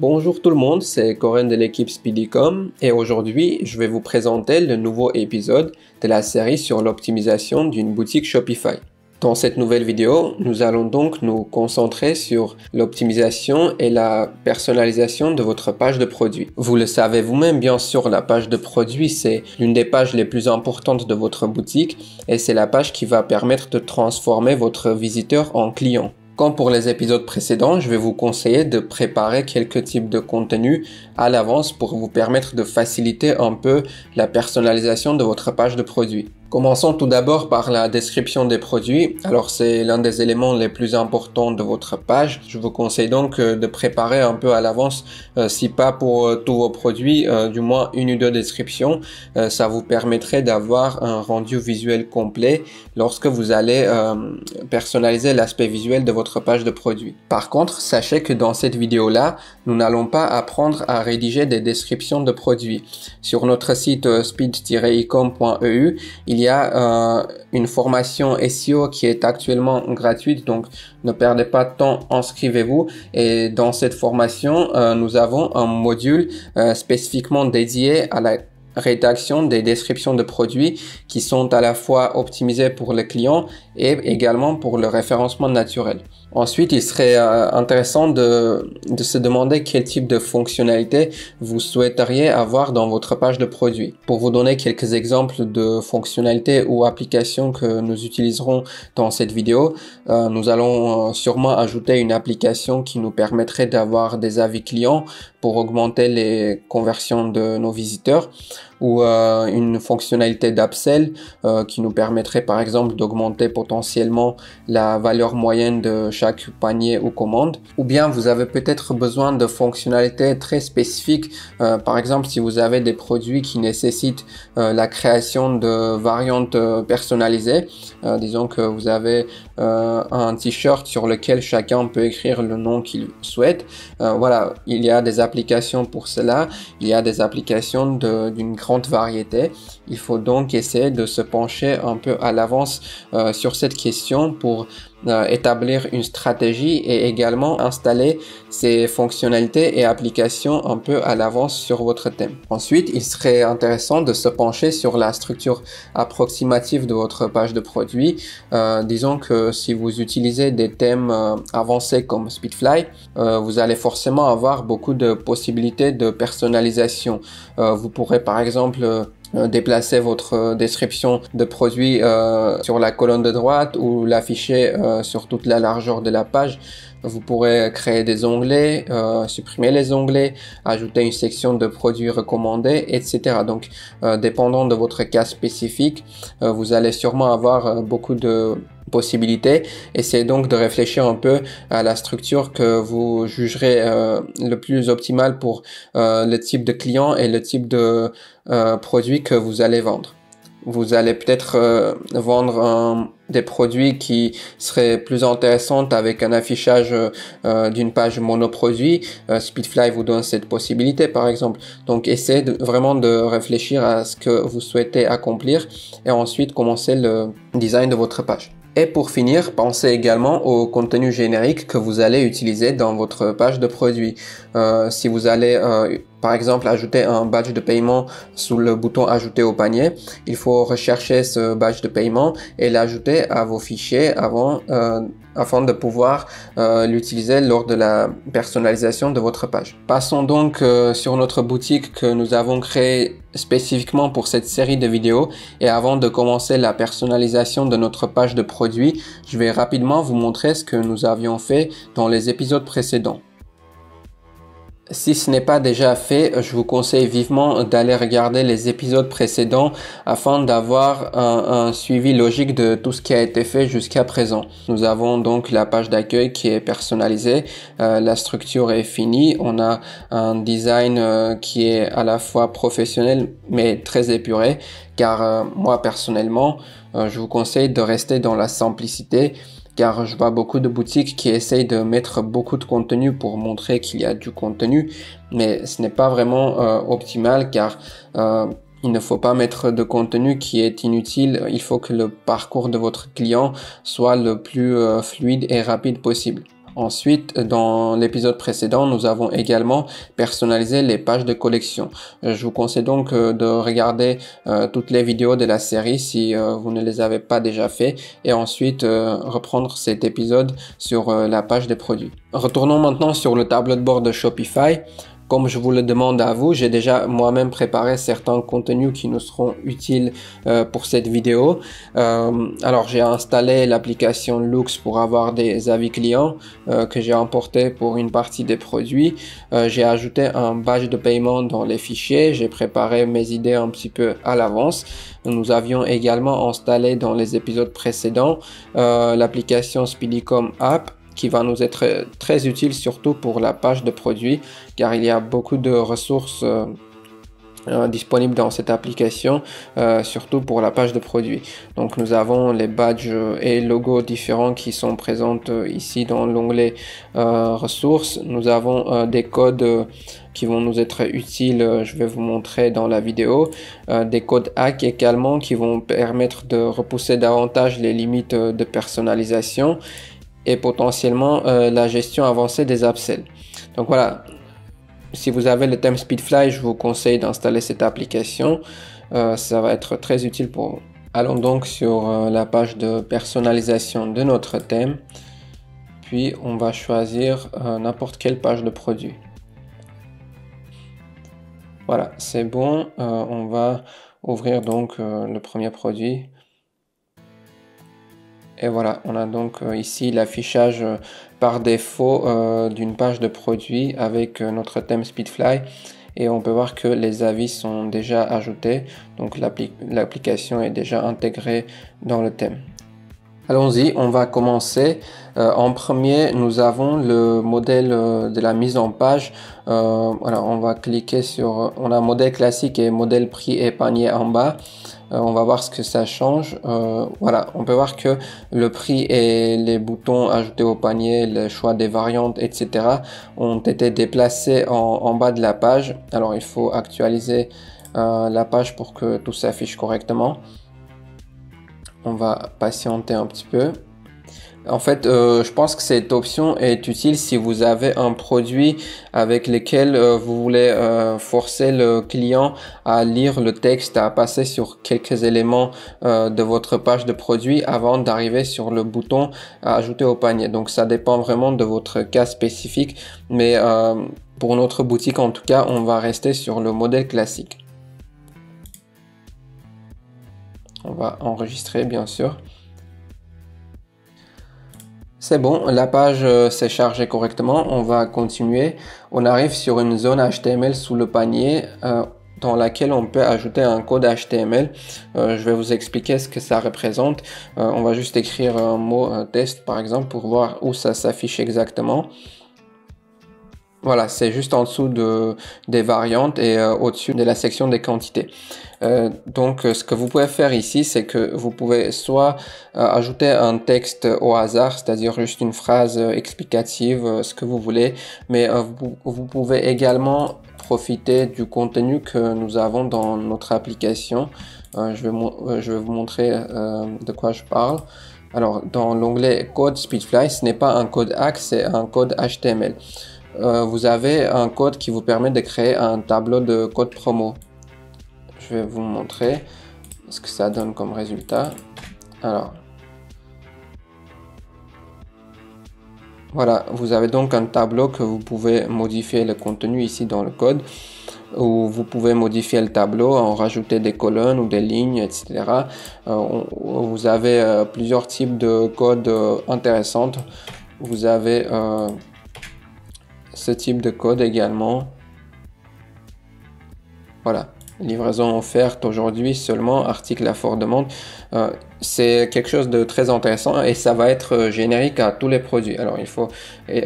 Bonjour tout le monde, c'est Corinne de l'équipe Speedycom et aujourd'hui je vais vous présenter le nouveau épisode de la série sur l'optimisation d'une boutique Shopify. Dans cette nouvelle vidéo, nous allons donc nous concentrer sur l'optimisation et la personnalisation de votre page de produit. Vous le savez vous-même, bien sûr, la page de produit, c'est l'une des pages les plus importantes de votre boutique et c'est la page qui va permettre de transformer votre visiteur en client. Comme pour les épisodes précédents, je vais vous conseiller de préparer quelques types de contenus à l'avance pour vous permettre de faciliter un peu la personnalisation de votre page de produit. Commençons tout d'abord par la description des produits. Alors c'est l'un des éléments les plus importants de votre page. Je vous conseille donc de préparer un peu à l'avance, si pas pour tous vos produits, du moins une ou deux descriptions. Ça vous permettrait d'avoir un rendu visuel complet lorsque vous allez personnaliser l'aspect visuel de votre page de produit. Par contre, sachez que dans cette vidéo-là, nous n'allons pas apprendre à rédiger des descriptions de produits. Sur notre site speed-ecom.eu, il y a une formation SEO qui est actuellement gratuite, donc ne perdez pas de temps, inscrivez-vous. Et dans cette formation, nous avons un module spécifiquement dédié à la rédaction des descriptions de produits qui sont à la fois optimisées pour les clients et également pour le référencement naturel. Ensuite, il serait intéressant de se demander quel type de fonctionnalité vous souhaiteriez avoir dans votre page de produit. Pour vous donner quelques exemples de fonctionnalités ou applications que nous utiliserons dans cette vidéo, nous allons sûrement ajouter une application qui nous permettrait d'avoir des avis clients pour augmenter les conversions de nos visiteurs, ou une fonctionnalité d'upsell qui nous permettrait par exemple d'augmenter potentiellement la valeur moyenne de chaque panier ou commande. Ou bien vous avez peut-être besoin de fonctionnalités très spécifiques, par exemple si vous avez des produits qui nécessitent la création de variantes personnalisées. Disons que vous avez un t-shirt sur lequel chacun peut écrire le nom qu'il souhaite. Voilà, il y a des applications pour cela, il y a des applications d'une grande variété. Il faut donc essayer de se pencher un peu à l'avance sur cette question pour établir une stratégie et également installer ces fonctionnalités et applications un peu à l'avance sur votre thème. Ensuite, il serait intéressant de se pencher sur la structure approximative de votre page de produit. Disons que si vous utilisez des thèmes avancés comme Speedfly, vous allez forcément avoir beaucoup de possibilités de personnalisation. Vous pourrez par exemple déplacer votre description de produit sur la colonne de droite ou l'afficher sur toute la largeur de la page. Vous pourrez créer des onglets, supprimer les onglets, ajouter une section de produits recommandés, etc. Donc, dépendant de votre cas spécifique, vous allez sûrement avoir beaucoup de possibilités. Essayez donc de réfléchir un peu à la structure que vous jugerez le plus optimal pour le type de client et le type de produit que vous allez vendre. Vous allez peut-être vendre des produits qui seraient plus intéressants avec un affichage d'une page monoproduit. Speedfly vous donne cette possibilité par exemple. Donc essayez vraiment de réfléchir à ce que vous souhaitez accomplir et ensuite commencer le design de votre page. Et pour finir, pensez également au contenu générique que vous allez utiliser dans votre page de produit. Si vous allez par exemple ajouter un badge de paiement sous le bouton ajouter au panier, il faut rechercher ce badge de paiement et l'ajouter à vos fichiers afin de pouvoir l'utiliser lors de la personnalisation de votre page. Passons donc sur notre boutique que nous avons créée spécifiquement pour cette série de vidéos, et avant de commencer la personnalisation de notre page de produit, je vais rapidement vous montrer ce que nous avions fait dans les épisodes précédents. Si ce n'est pas déjà fait, je vous conseille vivement d'aller regarder les épisodes précédents afin d'avoir un suivi logique de tout ce qui a été fait jusqu'à présent. Nous avons donc la page d'accueil qui est personnalisée, la structure est finie, on a un design qui est à la fois professionnel mais très épuré, car moi personnellement, je vous conseille de rester dans la simplicité, car je vois beaucoup de boutiques qui essayent de mettre beaucoup de contenu pour montrer qu'il y a du contenu, mais ce n'est pas vraiment optimal, car il ne faut pas mettre de contenu qui est inutile. Il faut que le parcours de votre client soit le plus fluide et rapide possible. Ensuite, dans l'épisode précédent, nous avons également personnalisé les pages de collection. Je vous conseille donc de regarder toutes les vidéos de la série si vous ne les avez pas déjà fait, et ensuite reprendre cet épisode sur la page des produits. Retournons maintenant sur le tableau de bord de Shopify. Comme je vous le demande à vous, j'ai déjà moi-même préparé certains contenus qui nous seront utiles pour cette vidéo. Alors j'ai installé l'application Loox pour avoir des avis clients que j'ai importé pour une partie des produits. J'ai ajouté un badge de paiement dans les fichiers. J'ai préparé mes idées un petit peu à l'avance. Nous avions également installé dans les épisodes précédents l'application Speedicom App, qui va nous être très utile surtout pour la page de produits, car il y a beaucoup de ressources disponibles dans cette application, surtout pour la page de produits. Donc nous avons les badges et logos différents qui sont présents ici dans l'onglet ressources. Nous avons des codes qui vont nous être utiles, je vais vous montrer dans la vidéo, des codes hack également qui vont permettre de repousser davantage les limites de personnalisation, et potentiellement la gestion avancée des upsells. Donc voilà, si vous avez le thème Speedfly, je vous conseille d'installer cette application, ça va être très utile pour vous. Allons donc sur la page de personnalisation de notre thème, puis on va choisir n'importe quelle page de produit. Voilà, c'est bon, on va ouvrir donc le premier produit. Et voilà, on a donc ici l'affichage par défaut d'une page de produit avec notre thème Speedfly, et on peut voir que les avis sont déjà ajoutés, donc l'application est déjà intégrée dans le thème. Allons-y, on va commencer. En premier, nous avons le modèle de la mise en page. Voilà, on va cliquer sur, on a modèle classique et modèle prix et panier en bas. On va voir ce que ça change. Voilà, on peut voir que le prix et les boutons ajoutés au panier, le choix des variantes, etc. ont été déplacés en bas de la page. Alors il faut actualiser la page pour que tout s'affiche correctement. On va patienter un petit peu. En fait, je pense que cette option est utile si vous avez un produit avec lequel vous voulez forcer le client à lire le texte, à passer sur quelques éléments de votre page de produit avant d'arriver sur le bouton à ajouter au panier. Donc ça dépend vraiment de votre cas spécifique, mais pour notre boutique en tout cas, on va rester sur le modèle classique. On va enregistrer bien sûr. C'est bon, la page s'est chargée correctement. On va continuer. On arrive sur une zone HTML sous le panier dans laquelle on peut ajouter un code HTML. Je vais vous expliquer ce que ça représente. On va juste écrire un mot test par exemple pour voir où ça s'affiche exactement. Voilà, c'est juste en dessous des variantes et au-dessus de la section des quantités. Donc ce que vous pouvez faire ici, c'est que vous pouvez soit ajouter un texte au hasard, c'est-à-dire juste une phrase explicative, ce que vous voulez, mais vous pouvez également profiter du contenu que nous avons dans notre application. Je vais vous montrer de quoi je parle. Alors dans l'onglet code Speedfly, ce n'est pas un code hack, c'est un code HTML. Vous avez un code qui vous permet de créer un tableau de code promo. Je vais vous montrer ce que ça donne comme résultat. Alors, voilà, vous avez donc un tableau que vous pouvez modifier le contenu ici dans le code, ou vous pouvez modifier le tableau en rajouter des colonnes ou des lignes, etc. Vous avez plusieurs types de codes intéressants. Vous avez ce type de code également. Voilà, livraison offerte aujourd'hui seulement, article à forte demande. C'est quelque chose de très intéressant et ça va être générique à tous les produits. Alors il faut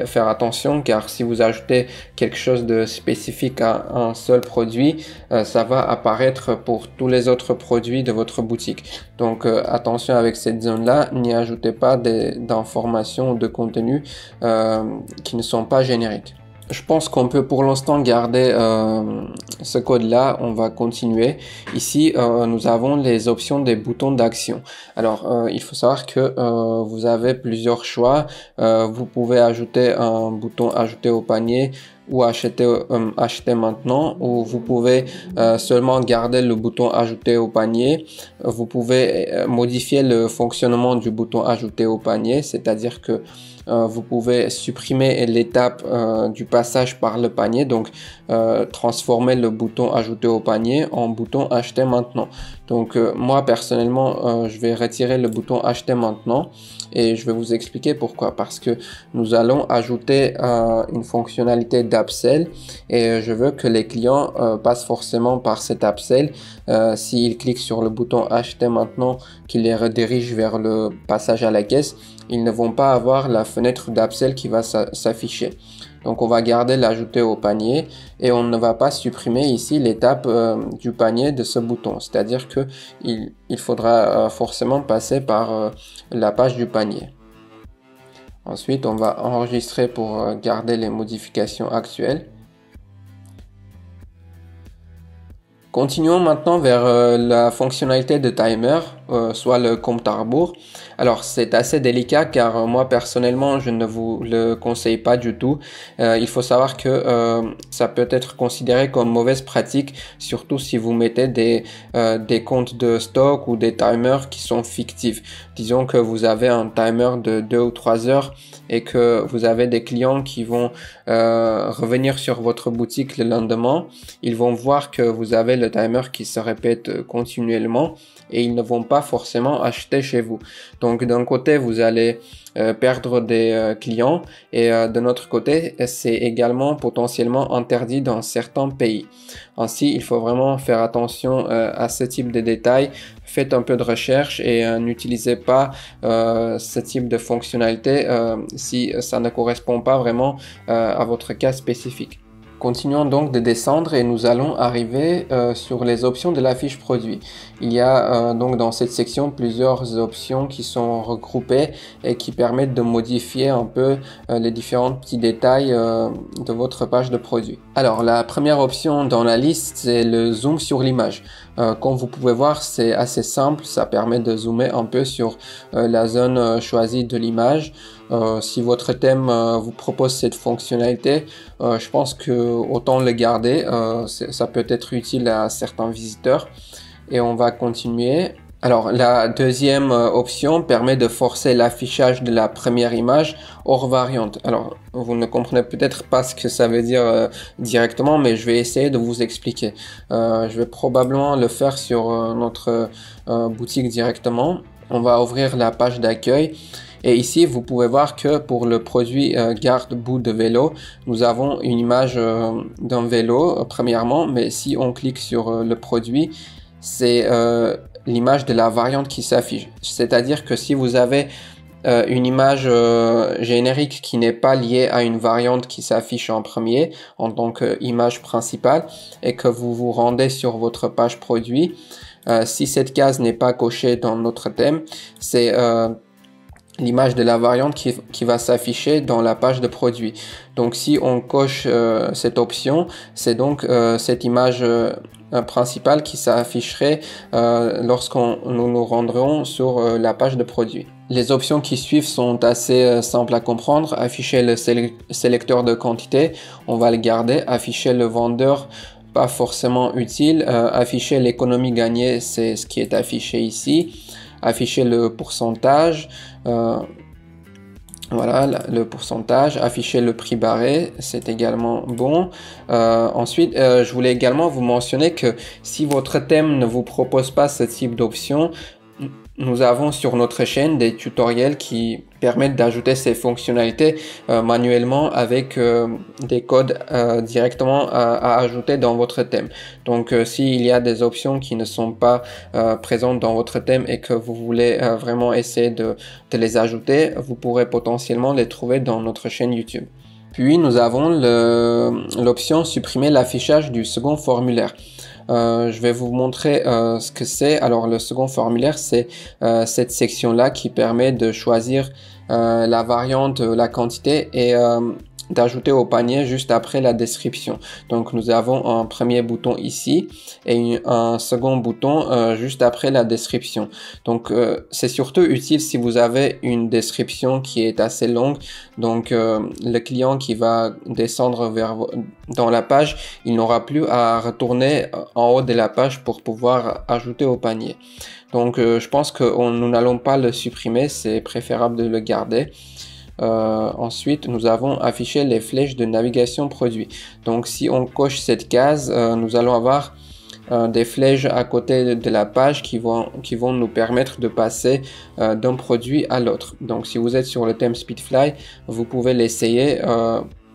faire attention, car si vous ajoutez quelque chose de spécifique à un seul produit, ça va apparaître pour tous les autres produits de votre boutique. Donc attention avec cette zone là, n'y ajoutez pas d'informations ou de contenu qui ne sont pas génériques. je pense qu'on peut pour l'instant garder ce code-là. On va continuer. Ici, nous avons les options des boutons d'action. Alors, il faut savoir que vous avez plusieurs choix. Vous pouvez ajouter un bouton ajouter au panier ou acheter maintenant, ou vous pouvez seulement garder le bouton ajouter au panier. Vous pouvez modifier le fonctionnement du bouton ajouter au panier, c'est-à-dire que vous pouvez supprimer l'étape du passage par le panier, donc transformer le bouton ajouter au panier en bouton acheter maintenant. Donc moi personnellement je vais retirer le bouton acheter maintenant et je vais vous expliquer pourquoi. Parce que nous allons ajouter une fonctionnalité d'upsell et je veux que les clients passent forcément par cet upsell. S'ils cliquent sur le bouton acheter maintenant qui les redirige vers le passage à la caisse, ils ne vont pas avoir la fenêtre d'upsell qui va s'afficher. Donc on va garder l'ajouter au panier et on ne va pas supprimer ici l'étape du panier de ce bouton. C'est-à-dire que il faudra forcément passer par la page du panier. Ensuite, on va enregistrer pour garder les modifications actuelles. Continuons maintenant vers la fonctionnalité de timer, soit le compte à rebours. Alors c'est assez délicat car moi personnellement je ne vous le conseille pas du tout. Il faut savoir que ça peut être considéré comme mauvaise pratique, surtout si vous mettez des comptes de stock ou des timers qui sont fictifs. Disons que vous avez un timer de 2 ou 3 heures et que vous avez des clients qui vont revenir sur votre boutique le lendemain. Ils vont voir que vous avez le timer qui se répète continuellement et ils ne vont pas forcément acheter chez vous. Donc d'un côté vous allez perdre des clients et de notre côté c'est également potentiellement interdit dans certains pays. Ainsi il faut vraiment faire attention à ce type de détails. Faites un peu de recherche et n'utilisez pas ce type de fonctionnalité si ça ne correspond pas vraiment à votre cas spécifique. Continuons donc de descendre et nous allons arriver sur les options de la fiche produit. Il y a donc dans cette section plusieurs options qui sont regroupées et qui permettent de modifier un peu les différents petits détails de votre page de produit. Alors la première option dans la liste, c'est le zoom sur l'image. Comme vous pouvez voir, c'est assez simple, ça permet de zoomer un peu sur la zone choisie de l'image. Si votre thème vous propose cette fonctionnalité, je pense que autant le garder, ça peut être utile à certains visiteurs. Et on va continuer. Alors la deuxième option permet de forcer l'affichage de la première image hors variante. Alors vous ne comprenez peut-être pas ce que ça veut dire directement, mais je vais essayer de vous expliquer. Je vais probablement le faire sur notre boutique directement. On va ouvrir la page d'accueil. Et ici, vous pouvez voir que pour le produit garde-boue de vélo, nous avons une image d'un vélo premièrement, mais si on clique sur le produit, c'est l'image de la variante qui s'affiche. C'est-à-dire que si vous avez une image générique qui n'est pas liée à une variante qui s'affiche en premier en tant qu'image principale et que vous vous rendez sur votre page produit, si cette case n'est pas cochée dans notre thème, c'est l'image de la variante qui va s'afficher dans la page de produit. Donc si on coche cette option, c'est donc cette image principale qui s'afficherait lorsqu'on nous rendrons sur la page de produit. Les options qui suivent sont assez simples à comprendre. Afficher le sélecteur de quantité, on va le garder. Afficher le vendeur, pas forcément utile. Afficher l'économie gagnée, c'est ce qui est affiché ici. Afficher le pourcentage, voilà le pourcentage. Afficher le prix barré, c'est également bon. Ensuite, je voulais également vous mentionner que si votre thème ne vous propose pas ce type d'option, nous avons sur notre chaîne des tutoriels qui permettent d'ajouter ces fonctionnalités manuellement avec des codes directement à ajouter dans votre thème. Donc s'il y a des options qui ne sont pas présentes dans votre thème et que vous voulez vraiment essayer de les ajouter, vous pourrez potentiellement les trouver dans notre chaîne YouTube. Puis nous avons l'option supprimer l'affichage du second formulaire. Je vais vous montrer ce que c'est. Alors le second formulaire, c'est cette section là qui permet de choisir la variante, la quantité et d'ajouter au panier juste après la description. Donc nous avons un premier bouton ici et un second bouton juste après la description. Donc c'est surtout utile si vous avez une description qui est assez longue. Donc le client qui va descendre dans la page, il n'aura plus à retourner en haut de la page pour pouvoir ajouter au panier. Donc je pense que nous n'allons pas le supprimer, c'est préférable de le garder. Ensuite, nous avons affiché les flèches de navigation produit. Donc si on coche cette case, nous allons avoir des flèches à côté de la page qui vont nous permettre de passer d'un produit à l'autre. Donc si vous êtes sur le thème Speedfly, vous pouvez l'essayer.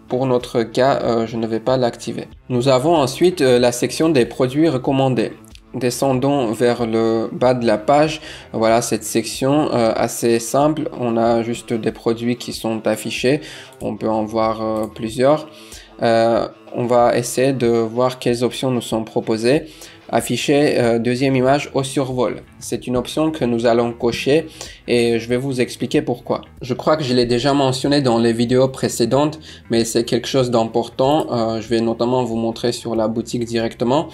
Pour notre cas, je ne vais pas l'activer. Nous avons ensuite la section des produits recommandés. Descendons vers le bas de la page. Voilà cette section assez simple. On a juste des produits qui sont affichés. On peut en voir plusieurs. On va essayer de voir quelles options nous sont proposées. Afficher deuxième image au survol. C'est une option que nous allons cocher et je vais vous expliquer pourquoi. Je crois que je l'ai déjà mentionné dans les vidéos précédentes, mais c'est quelque chose d'important. Je vais notamment vous montrer sur la boutique directement.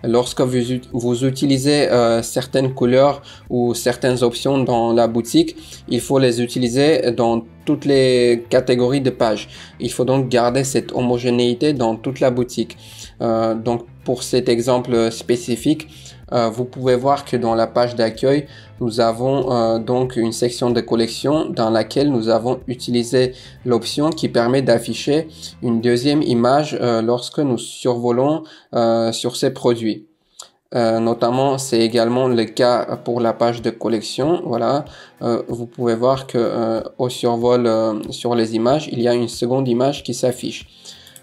Lorsque vous utilisez certaines couleurs ou certaines options dans la boutique, il faut les utiliser dans toutes les catégories de pages. Il faut donc garder cette homogénéité dans toute la boutique. Donc pour cet exemple spécifique, vous pouvez voir que dans la page d'accueil, nous avons donc une section de collection dans laquelle nous avons utilisé l'option qui permet d'afficher une deuxième image lorsque nous survolons sur ces produits. Notamment, c'est également le cas pour la page de collection. Voilà, vous pouvez voir que au survol sur les images, il y a une seconde image qui s'affiche.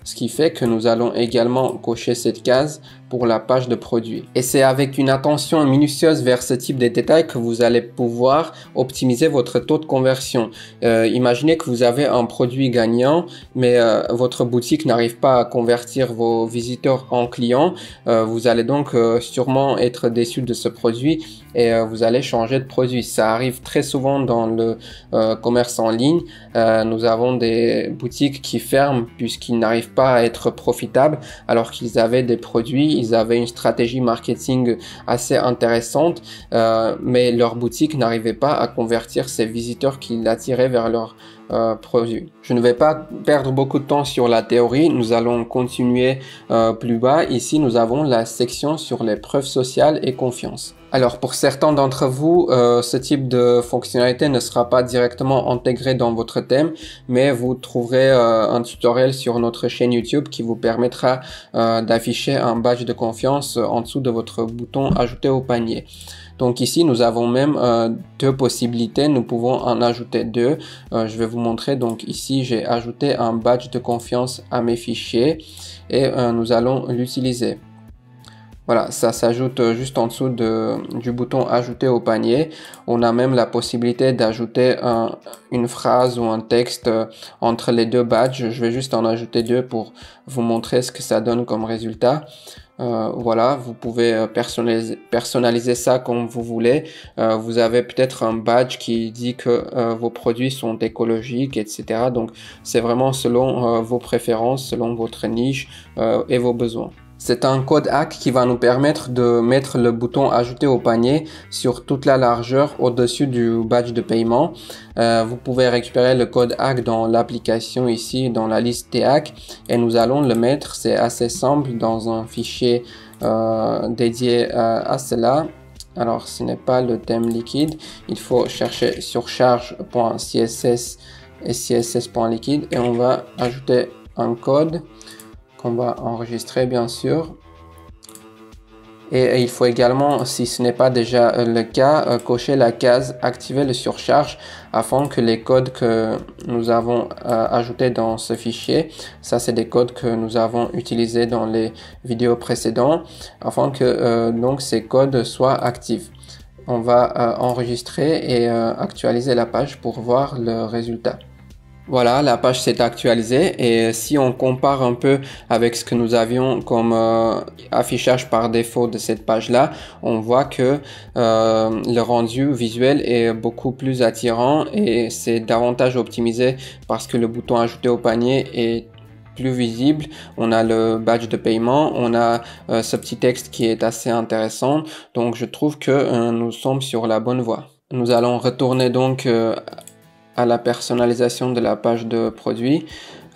Ce qui fait que nous allons également cocher cette case pour la page de produit. Et c'est avec une attention minutieuse vers ce type de détails que vous allez pouvoir optimiser votre taux de conversion. Imaginez que vous avez un produit gagnant, mais votre boutique n'arrive pas à convertir vos visiteurs en clients. Vous allez donc sûrement être déçu de ce produit et vous allez changer de produit. Ça arrive très souvent dans le commerce en ligne. Nous avons des boutiques qui ferment puisqu'ils n'arrivent pas à être profitables alors qu'ils avaient des produits, ils avaient une stratégie marketing assez intéressante, mais leur boutique n'arrivait pas à convertir ces visiteurs qui l'attiraient vers leur produit. Je ne vais pas perdre beaucoup de temps sur la théorie, nous allons continuer plus bas. Ici, nous avons la section sur les preuves sociales et confiance. Alors pour certains d'entre vous, ce type de fonctionnalité ne sera pas directement intégré dans votre thème, mais vous trouverez un tutoriel sur notre chaîne YouTube qui vous permettra d'afficher un badge de confiance en dessous de votre bouton ajouter au panier. Donc ici, nous avons même deux possibilités. Nous pouvons en ajouter deux. Je vais vous montrer. Donc ici, j'ai ajouté un badge de confiance à mes fichiers et nous allons l'utiliser. Voilà, ça s'ajoute juste en dessous du bouton ajouter au panier. On a même la possibilité d'ajouter une phrase ou un texte entre les deux badges. Je vais juste en ajouter deux pour vous montrer ce que ça donne comme résultat. Voilà, vous pouvez personnaliser ça comme vous voulez. Vous avez peut-être un badge qui dit que vos produits sont écologiques, etc. Donc c'est vraiment selon vos préférences, selon votre niche et vos besoins. C'est un code hack qui va nous permettre de mettre le bouton ajouter au panier sur toute la largeur au-dessus du badge de paiement. Vous pouvez récupérer le code hack dans l'application ici, dans la liste des hacks, et nous allons le mettre, c'est assez simple, dans un fichier dédié à cela. Alors ce n'est pas le thème liquide, il faut chercher surcharge.css et css.liquide et on va ajouter un code qu'on va enregistrer bien sûr. Et il faut également, si ce n'est pas déjà le cas, cocher la case activer le surcharge afin que les codes que nous avons ajoutés dans ce fichier, ça c'est des codes que nous avons utilisés dans les vidéos précédentes, afin que donc ces codes soient actifs. On va enregistrer et actualiser la page pour voir le résultat. Voilà, la page s'est actualisée et si on compare un peu avec ce que nous avions comme affichage par défaut de cette page-là, on voit que le rendu visuel est beaucoup plus attirant et c'est davantage optimisé parce que le bouton ajouter au panier est plus visible. On a le badge de paiement, on a ce petit texte qui est assez intéressant, donc je trouve que nous sommes sur la bonne voie. Nous allons retourner donc à la personnalisation de la page de produit.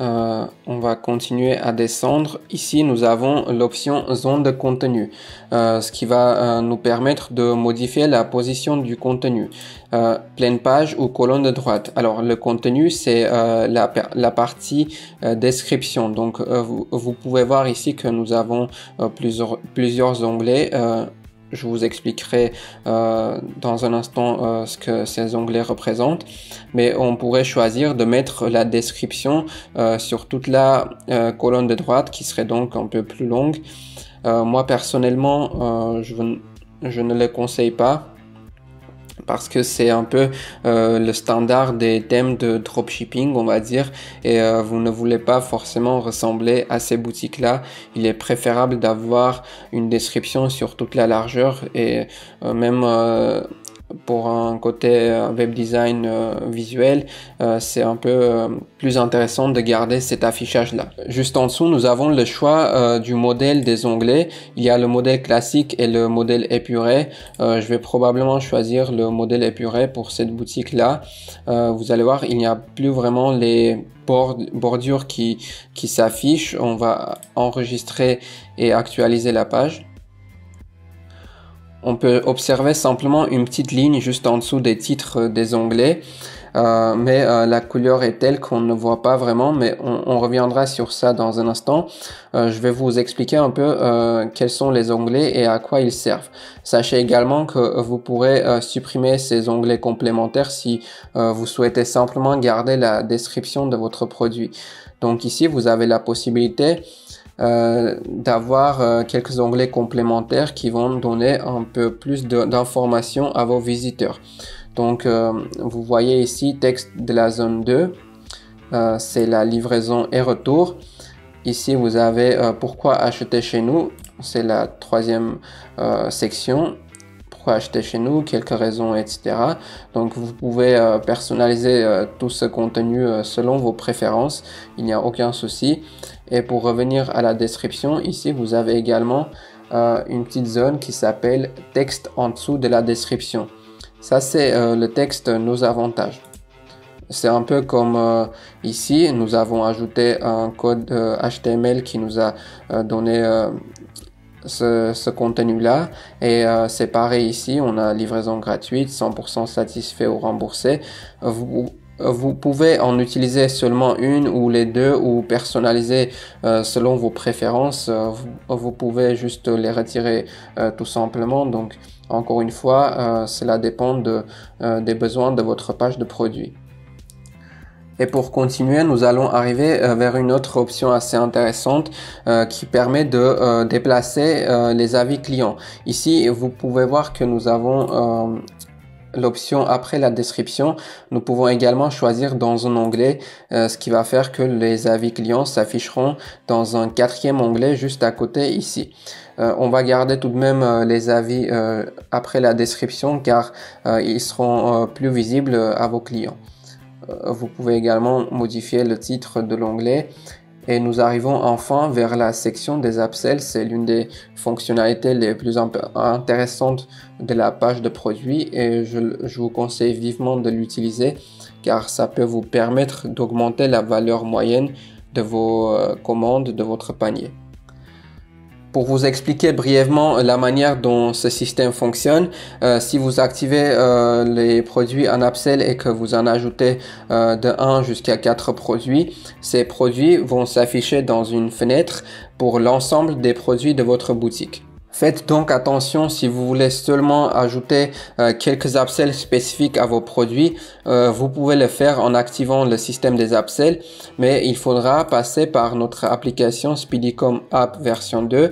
On va continuer à descendre. Ici, nous avons l'option zone de contenu, ce qui va nous permettre de modifier la position du contenu. Pleine page ou colonne de droite. Alors, le contenu, c'est la partie description. Donc, vous pouvez voir ici que nous avons plusieurs onglets. Je vous expliquerai dans un instant ce que ces onglets représentent, mais on pourrait choisir de mettre la description sur toute la colonne de droite qui serait donc un peu plus longue. Moi personnellement, je ne le conseille pas parce que c'est un peu le standard des thèmes de dropshipping, on va dire, et vous ne voulez pas forcément ressembler à ces boutiques-là. Il est préférable d'avoir une description sur toute la largeur et même pour un côté web design visuel, c'est un peu plus intéressant de garder cet affichage là. Juste en dessous, nous avons le choix du modèle des onglets. Il y a le modèle classique et le modèle épuré. Je vais probablement choisir le modèle épuré pour cette boutique là. Vous allez voir, il n'y a plus vraiment les bordures qui s'affichent. On va enregistrer et actualiser la page. On peut observer simplement une petite ligne juste en dessous des titres des onglets, mais la couleur est telle qu'on ne voit pas vraiment, mais on reviendra sur ça dans un instant. Je vais vous expliquer un peu quels sont les onglets et à quoi ils servent. Sachez également que vous pourrez supprimer ces onglets complémentaires si vous souhaitez simplement garder la description de votre produit. Donc ici, vous avez la possibilité d'avoir quelques onglets complémentaires qui vont donner un peu plus d'informations à vos visiteurs. Donc vous voyez ici texte de la zone 2, c'est la livraison et retour. Ici vous avez pourquoi acheter chez nous, c'est la troisième section. Pourquoi acheter chez nous, quelques raisons, etc. Donc vous pouvez personnaliser tout ce contenu selon vos préférences, il n'y a aucun souci. Et pour revenir à la description, ici vous avez également une petite zone qui s'appelle texte en dessous de la description. Ça c'est le texte nos avantages. C'est un peu comme ici, nous avons ajouté un code HTML qui nous a donné ce contenu-là. Et c'est pareil ici, on a livraison gratuite, 100% satisfait ou remboursé. Vous pouvez en utiliser seulement une ou les deux ou personnaliser selon vos préférences. Vous pouvez juste les retirer tout simplement. Donc, encore une fois, cela dépend des besoins de votre page de produit. Et pour continuer, nous allons arriver vers une autre option assez intéressante qui permet de déplacer les avis clients. Ici, vous pouvez voir que nous avons l'option après la description. Nous pouvons également choisir dans un onglet, ce qui va faire que les avis clients s'afficheront dans un quatrième onglet juste à côté ici. On va garder tout de même les avis après la description car ils seront plus visibles à vos clients. Vous pouvez également modifier le titre de l'onglet. Et nous arrivons enfin vers la section des upsells. C'est l'une des fonctionnalités les plus intéressantes de la page de produit et je vous conseille vivement de l'utiliser car ça peut vous permettre d'augmenter la valeur moyenne de vos commandes, de votre panier. Pour vous expliquer brièvement la manière dont ce système fonctionne, si vous activez les produits en upsell et que vous en ajoutez de 1 jusqu'à 4 produits, ces produits vont s'afficher dans une fenêtre pour l'ensemble des produits de votre boutique. Faites donc attention si vous voulez seulement ajouter quelques upsells spécifiques à vos produits, vous pouvez le faire en activant le système des upsells, mais il faudra passer par notre application Speedicom App version 2.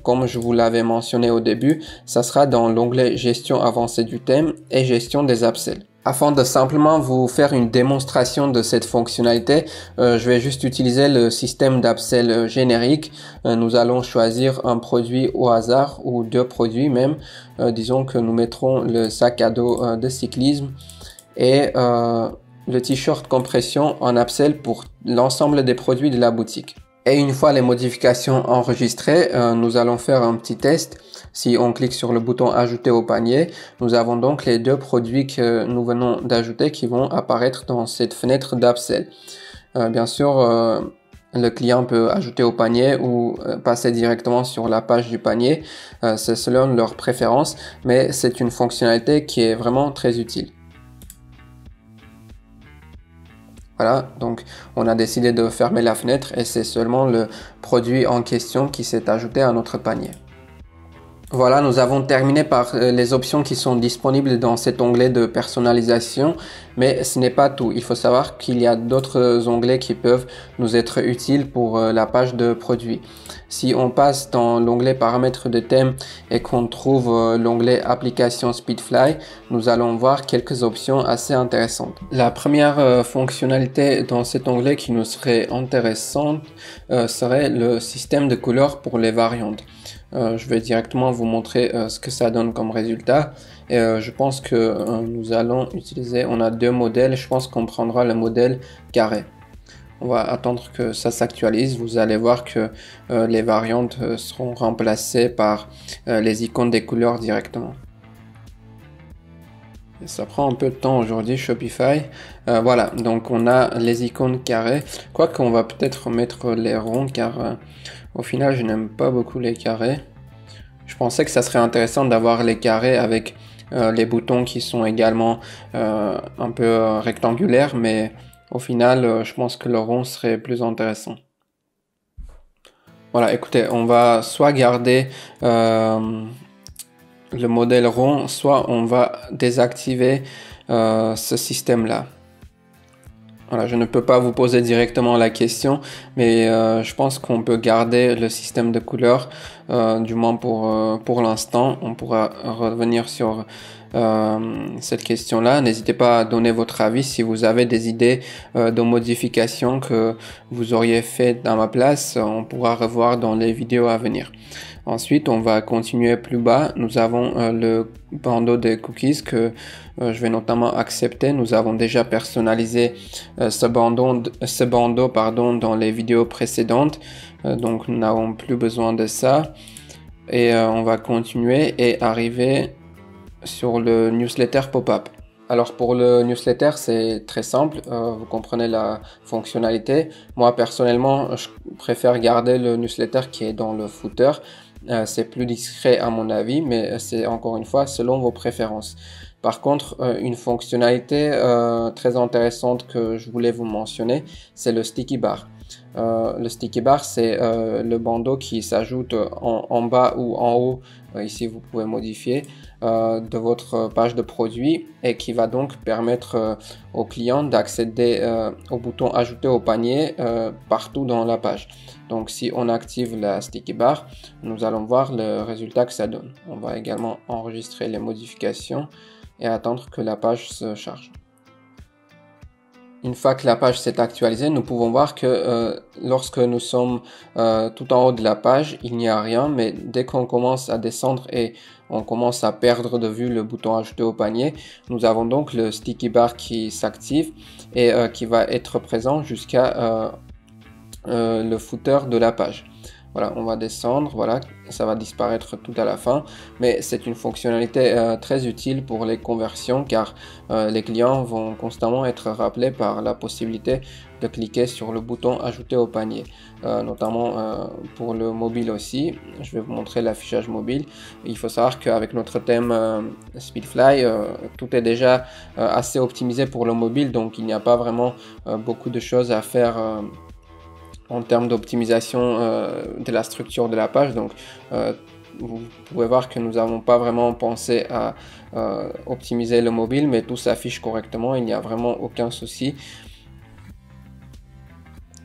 Comme je vous l'avais mentionné au début, ça sera dans l'onglet gestion avancée du thème et gestion des upsells. Afin de simplement vous faire une démonstration de cette fonctionnalité, je vais juste utiliser le système d'upsell générique. Nous allons choisir un produit au hasard ou deux produits même. Disons que nous mettrons le sac à dos de cyclisme et le t-shirt compression en upsell pour l'ensemble des produits de la boutique. Et une fois les modifications enregistrées, nous allons faire un petit test. Si on clique sur le bouton ajouter au panier, nous avons donc les deux produits que nous venons d'ajouter qui vont apparaître dans cette fenêtre d'upsell. Bien sûr, le client peut ajouter au panier ou passer directement sur la page du panier. C'est selon leur préférence, mais c'est une fonctionnalité qui est vraiment très utile. Voilà, donc on a décidé de fermer la fenêtre et c'est seulement le produit en question qui s'est ajouté à notre panier. Voilà, nous avons terminé par les options qui sont disponibles dans cet onglet de personnalisation, mais ce n'est pas tout. Il faut savoir qu'il y a d'autres onglets qui peuvent nous être utiles pour la page de produit. Si on passe dans l'onglet paramètres de thème et qu'on trouve l'onglet application Speedfly, nous allons voir quelques options assez intéressantes. La première fonctionnalité dans cet onglet qui nous serait intéressante serait le système de couleurs pour les variantes. Je vais directement vous montrer ce que ça donne comme résultat et je pense que nous allons utiliser, on a deux modèles, je pense qu'on prendra le modèle carré. On va attendre que ça s'actualise, vous allez voir que les variantes seront remplacées par les icônes des couleurs directement. Et ça prend un peu de temps aujourd'hui Shopify. Voilà, donc on a les icônes carrées, quoique on va peut-être mettre les ronds car au final je n'aime pas beaucoup les carrés. Je pensais que ça serait intéressant d'avoir les carrés avec les boutons qui sont également un peu rectangulaires, mais au final je pense que le rond serait plus intéressant. Voilà, écoutez, on va soit garder le modèle rond, soit on va désactiver ce système-là. Voilà, je ne peux pas vous poser directement la question, mais je pense qu'on peut garder le système de couleurs, du moins pour l'instant. On pourra revenir sur cette question-là. N'hésitez pas à donner votre avis si vous avez des idées de modifications que vous auriez fait à ma place. On pourra revoir dans les vidéos à venir. Ensuite, on va continuer plus bas. Nous avons le bandeau des cookies que je vais notamment accepter. Nous avons déjà personnalisé ce bandeau dans les vidéos précédentes. Donc, nous n'avons plus besoin de ça. Et on va continuer et arriver sur le newsletter pop-up. Alors pour le newsletter, c'est très simple, vous comprenez la fonctionnalité. Moi personnellement, je préfère garder le newsletter qui est dans le footer. C'est plus discret à mon avis, mais c'est encore une fois selon vos préférences. Par contre, une fonctionnalité très intéressante que je voulais vous mentionner, c'est le sticky bar. Le sticky bar, c'est le bandeau qui s'ajoute en bas ou en haut, ici vous pouvez modifier, de votre page de produit et qui va donc permettre au client d'accéder au bouton ajouter au panier partout dans la page. Donc si on active la sticky bar, nous allons voir le résultat que ça donne. On va également enregistrer les modifications et attendre que la page se charge. Une fois que la page s'est actualisée, nous pouvons voir que lorsque nous sommes tout en haut de la page, il n'y a rien, mais dès qu'on commence à descendre et on commence à perdre de vue le bouton ajouter au panier, nous avons donc le sticky bar qui s'active et qui va être présent jusqu'à le footer de la page. Voilà, on va descendre, voilà, ça va disparaître tout à la fin, mais c'est une fonctionnalité très utile pour les conversions car les clients vont constamment être rappelés par la possibilité de cliquer sur le bouton ajouter au panier, notamment pour le mobile aussi. Je vais vous montrer l'affichage mobile. Il faut savoir qu'avec notre thème Speedfly, tout est déjà assez optimisé pour le mobile, donc il n'y a pas vraiment beaucoup de choses à faire en termes d'optimisation de la structure de la page. Donc vous pouvez voir que nous n'avons pas vraiment pensé à optimiser le mobile, mais tout s'affiche correctement, il n'y a vraiment aucun souci.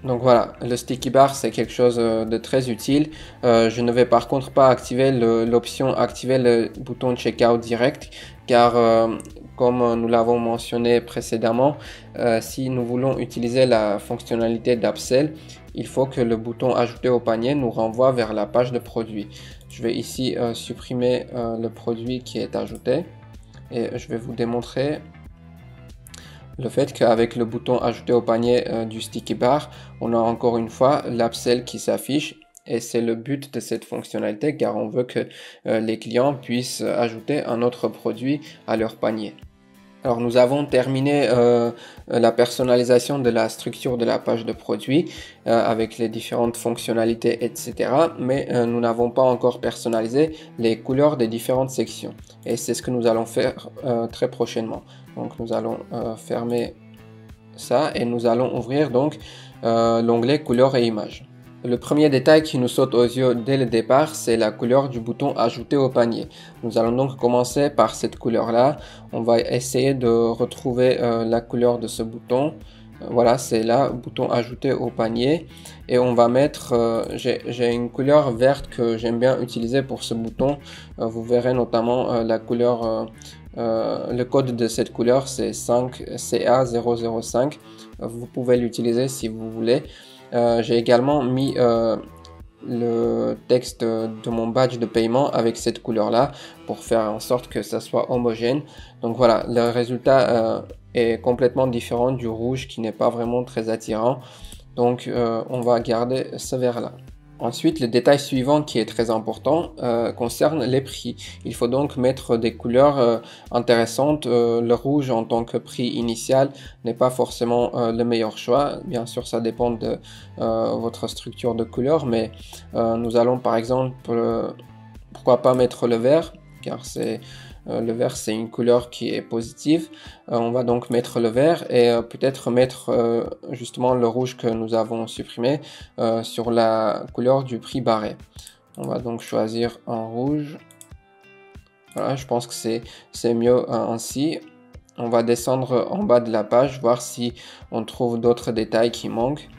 Donc voilà, le sticky bar c'est quelque chose de très utile. Je ne vais par contre pas activer l'option activer le bouton checkout direct car comme nous l'avons mentionné précédemment, si nous voulons utiliser la fonctionnalité d'Upsell, il faut que le bouton ajouter au panier nous renvoie vers la page de produit. Je vais ici supprimer le produit qui est ajouté et je vais vous démontrer le fait qu'avec le bouton ajouter au panier du sticky bar, on a encore une fois l'Upsell qui s'affiche. Et c'est le but de cette fonctionnalité car on veut que les clients puissent ajouter un autre produit à leur panier. Alors nous avons terminé la personnalisation de la structure de la page de produit avec les différentes fonctionnalités, etc. Mais nous n'avons pas encore personnalisé les couleurs des différentes sections. Et c'est ce que nous allons faire très prochainement. Donc nous allons fermer ça et nous allons ouvrir donc l'onglet couleurs et images. Le premier détail qui nous saute aux yeux dès le départ, c'est la couleur du bouton ajouter au panier. Nous allons donc commencer par cette couleur là. On va essayer de retrouver la couleur de ce bouton. Voilà, c'est là, bouton ajouter au panier. Et on va mettre, j'ai une couleur verte que j'aime bien utiliser pour ce bouton. Vous verrez notamment la couleur, le code de cette couleur, c'est 5CA005. Vous pouvez l'utiliser si vous voulez. J'ai également mis le texte de mon badge de paiement avec cette couleur là pour faire en sorte que ça soit homogène. Donc voilà, le résultat est complètement différent du rouge qui n'est pas vraiment très attirant. Donc on va garder ce vert là. Ensuite, le détail suivant qui est très important concerne les prix. Il faut donc mettre des couleurs intéressantes. Le rouge en tant que prix initial n'est pas forcément le meilleur choix. Bien sûr, ça dépend de votre structure de couleurs, mais nous allons par exemple, pourquoi pas mettre le vert, car le vert c'est une couleur qui est positive. On va donc mettre le vert et peut-être mettre justement le rouge que nous avons supprimé sur la couleur du prix barré. On va donc choisir un rouge. Voilà, je pense que c'est mieux ainsi. On va descendre en bas de la page, voir si on trouve d'autres détails qui manquent.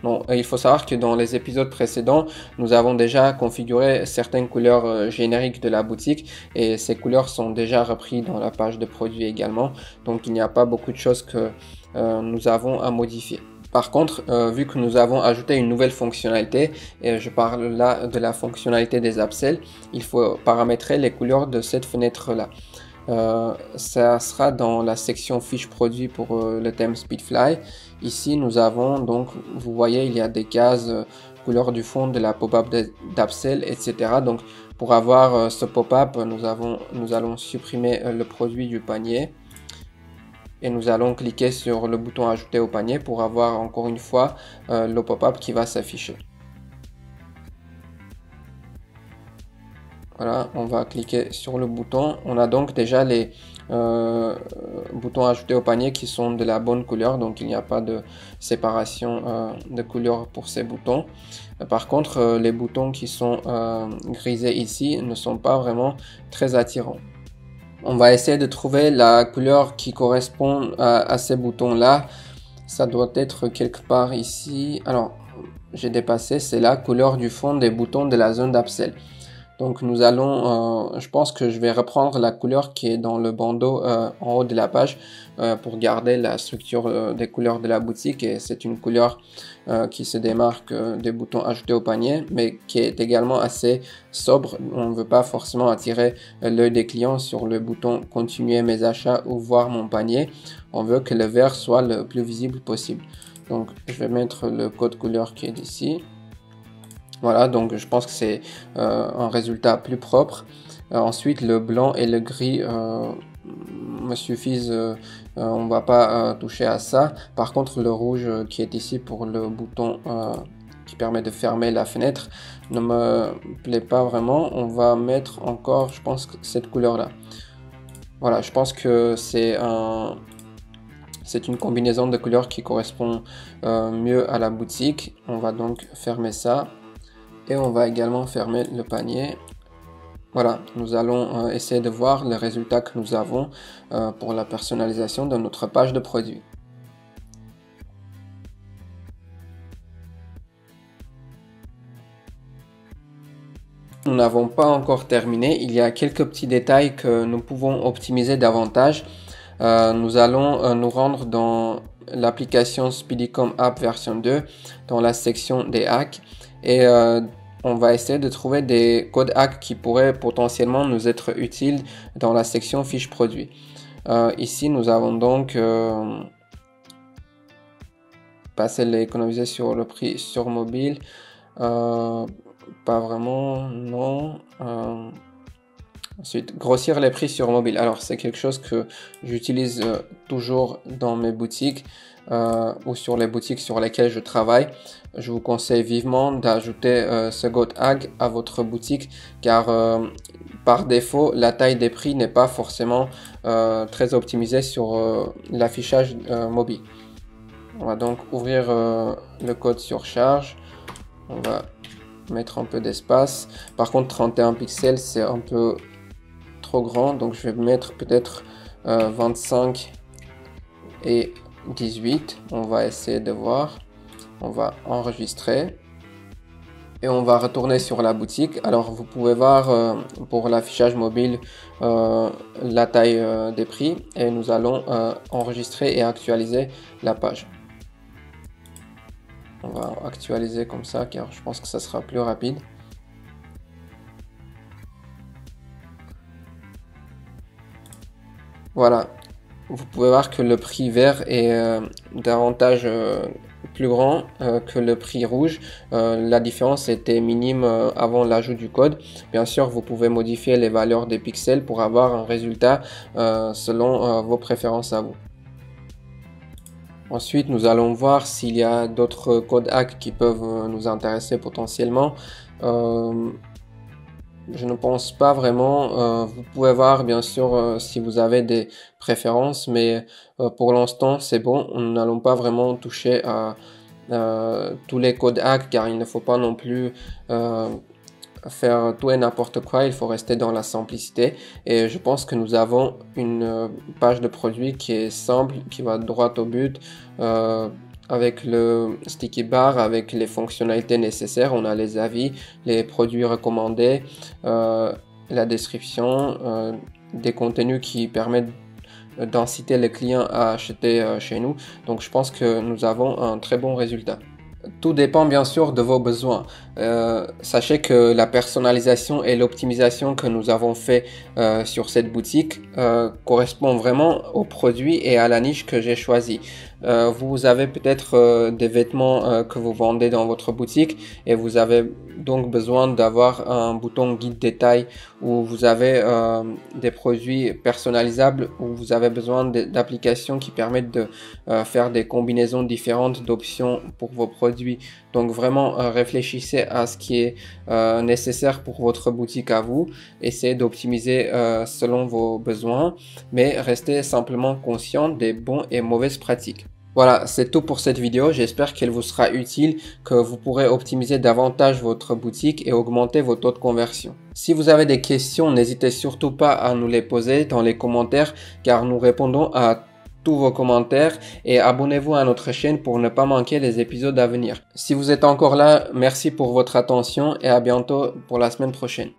Bon, il faut savoir que dans les épisodes précédents, nous avons déjà configuré certaines couleurs génériques de la boutique et ces couleurs sont déjà reprises dans la page de produit également. Donc il n'y a pas beaucoup de choses que nous avons à modifier. Par contre, vu que nous avons ajouté une nouvelle fonctionnalité, et je parle là de la fonctionnalité des upsells, il faut paramétrer les couleurs de cette fenêtre-là. Ça sera dans la section fiche produit pour le thème Speedfly. Ici nous avons donc, vous voyez, il y a des cases couleur du fond de la pop-up d'Upsell, etc. Donc pour avoir ce pop-up, nous allons supprimer le produit du panier et nous allons cliquer sur le bouton ajouter au panier pour avoir encore une fois le pop-up qui va s'afficher. Voilà, on va cliquer sur le bouton. On a donc déjà les boutons ajoutés au panier qui sont de la bonne couleur, donc il n'y a pas de séparation de couleur pour ces boutons. Par contre, les boutons qui sont grisés ici ne sont pas vraiment très attirants. On va essayer de trouver la couleur qui correspond à ces boutons là. Ça doit être quelque part ici. Alors, j'ai dépassé, c'est la couleur du fond des boutons de la zone d'Upsell. Donc nous allons, je pense que je vais reprendre la couleur qui est dans le bandeau en haut de la page pour garder la structure des couleurs de la boutique, et c'est une couleur qui se démarque des boutons ajoutés au panier mais qui est également assez sobre. On ne veut pas forcément attirer l'œil des clients sur le bouton continuer mes achats ou voir mon panier. On veut que le vert soit le plus visible possible. Donc je vais mettre le code couleur qui est ici. Voilà, donc je pense que c'est un résultat plus propre. Ensuite, le blanc et le gris me suffisent, on ne va pas toucher à ça. Par contre, le rouge qui est ici pour le bouton qui permet de fermer la fenêtre ne me plaît pas vraiment. On va mettre encore, je pense, cette couleur-là. Voilà, je pense que c'est une combinaison de couleurs qui correspond mieux à la boutique. On va donc fermer ça. Et on va également fermer le panier. Voilà, nous allons essayer de voir les résultats que nous avons pour la personnalisation de notre page de produit. Nous n'avons pas encore terminé. Il y a quelques petits détails que nous pouvons optimiser davantage. Nous allons nous rendre dans l'application Speedicom App version 2 dans la section des hacks et on va essayer de trouver des codes hacks qui pourraient potentiellement nous être utiles dans la section fiches produits. Ici nous avons donc passer l'économiser sur le prix sur mobile, pas vraiment, non. Ensuite, grossir les prix sur mobile. Alors, c'est quelque chose que j'utilise toujours dans mes boutiques ou sur les boutiques sur lesquelles je travaille. Je vous conseille vivement d'ajouter ce code hack à votre boutique car par défaut, la taille des prix n'est pas forcément très optimisée sur l'affichage mobile. On va donc ouvrir le code surcharge. On va mettre un peu d'espace. Par contre, 31 pixels, c'est un peu trop grand. Donc, je vais mettre peut-être 25 et 18. On va essayer de voir. On va enregistrer. Et on va retourner sur la boutique. Alors, vous pouvez voir pour l'affichage mobile la taille des prix. Et nous allons enregistrer et actualiser la page. On va actualiser comme ça car je pense que ça sera plus rapide. Voilà, vous pouvez voir que le prix vert est davantage plus grand que le prix rouge. La différence était minime avant l'ajout du code. Bien sûr, vous pouvez modifier les valeurs des pixels pour avoir un résultat selon vos préférences à vous. Ensuite, nous allons voir s'il y a d'autres codes hacks qui peuvent nous intéresser potentiellement. Je ne pense pas vraiment. Vous pouvez voir bien sûr si vous avez des préférences, mais pour l'instant c'est bon. Nous n'allons pas vraiment toucher à tous les codes hacks car il ne faut pas non plus faire tout et n'importe quoi, il faut rester dans la simplicité et je pense que nous avons une page de produit qui est simple, qui va droit au but avec le sticky bar, avec les fonctionnalités nécessaires. On a les avis, les produits recommandés, la description, des contenus qui permettent d'inciter les clients à acheter chez nous. Donc je pense que nous avons un très bon résultat. Tout dépend bien sûr de vos besoins. Sachez que la personnalisation et l'optimisation que nous avons fait sur cette boutique correspond vraiment aux produits et à la niche que j'ai choisi. Vous avez peut-être des vêtements que vous vendez dans votre boutique et vous avez donc besoin d'avoir un bouton guide détail où vous avez des produits personnalisables, où vous avez besoin d'applications qui permettent de faire des combinaisons différentes d'options pour vos produits. Donc vraiment réfléchissez à ce qui est nécessaire pour votre boutique à vous. Essayez d'optimiser selon vos besoins, mais restez simplement conscient des bons et mauvaises pratiques. Voilà, c'est tout pour cette vidéo. J'espère qu'elle vous sera utile, que vous pourrez optimiser davantage votre boutique et augmenter vos taux de conversion. Si vous avez des questions, n'hésitez surtout pas à nous les poser dans les commentaires car nous répondons à tous vos commentaires et abonnez-vous à notre chaîne pour ne pas manquer les épisodes à venir. Si vous êtes encore là, merci pour votre attention et à bientôt pour la semaine prochaine.